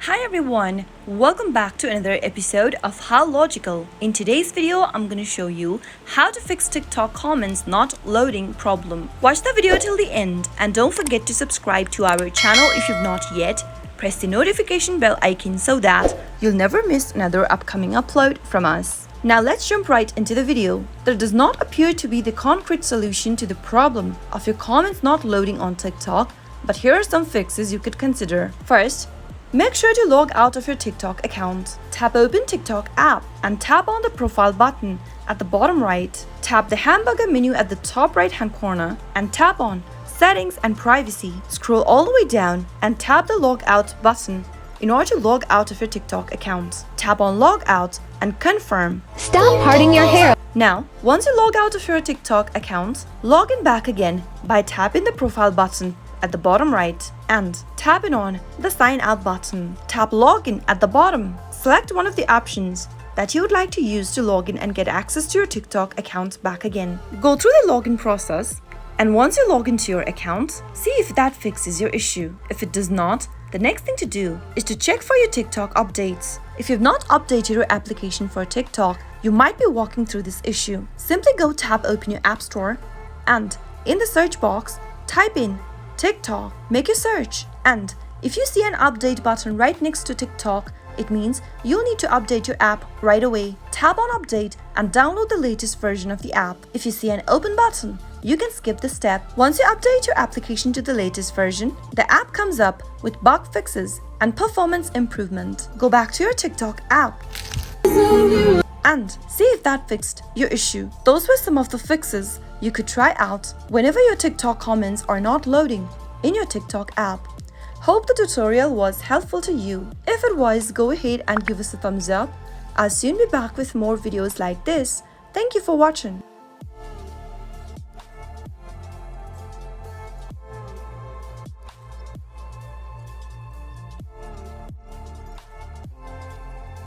Hi everyone, welcome back to another episode of How Logical. In today's video, I'm going to show you how to fix TikTok comments not loading problem. Watch the video till the end and don't forget to subscribe to our channel if you've not yet. Press the notification bell icon so that you'll never miss another upcoming upload from us. Now let's jump right into the video. There does not appear to be the concrete solution to the problem of your comments not loading on TikTok, but here are some fixes you could consider. First, make sure to log out of your TikTok account. Tap Open TikTok app and tap on the profile button at the bottom right. Tap the hamburger menu at the top right hand corner and tap on Settings and Privacy. Scroll all the way down and tap the Log Out button in order to log out of your TikTok account. Tap on Log Out and confirm. Stop parting your hair. Now, once you log out of your TikTok account, log in back again by tapping the profile button at the bottom right and tapping on the sign out button. Tap login at the bottom. Select one of the options that you would like to use to log in and get access to your TikTok account back again. Go through the login process, and once you log into your account, see if that fixes your issue. If it does not, the next thing to do is to check for your TikTok updates. If you've not updated your application for TikTok, you might be walking through this issue. Simply go tap open your app store and in the search box, type in TikTok, make a search, and if you see an update button right next to TikTok, it means you'll need to update your app right away. Tap on update and download the latest version of the app. If you see an open button, you can skip the step. Once you update your application to the latest version, the app comes up with bug fixes and performance improvement. Go back to your TikTok app and see if that fixed your issue. Those were some of the fixes you could try out whenever your TikTok comments are not loading in your TikTok app. Hope the tutorial was helpful to you. If it was, go ahead and give us a thumbs up. I'll soon be back with more videos like this. Thank you for watching.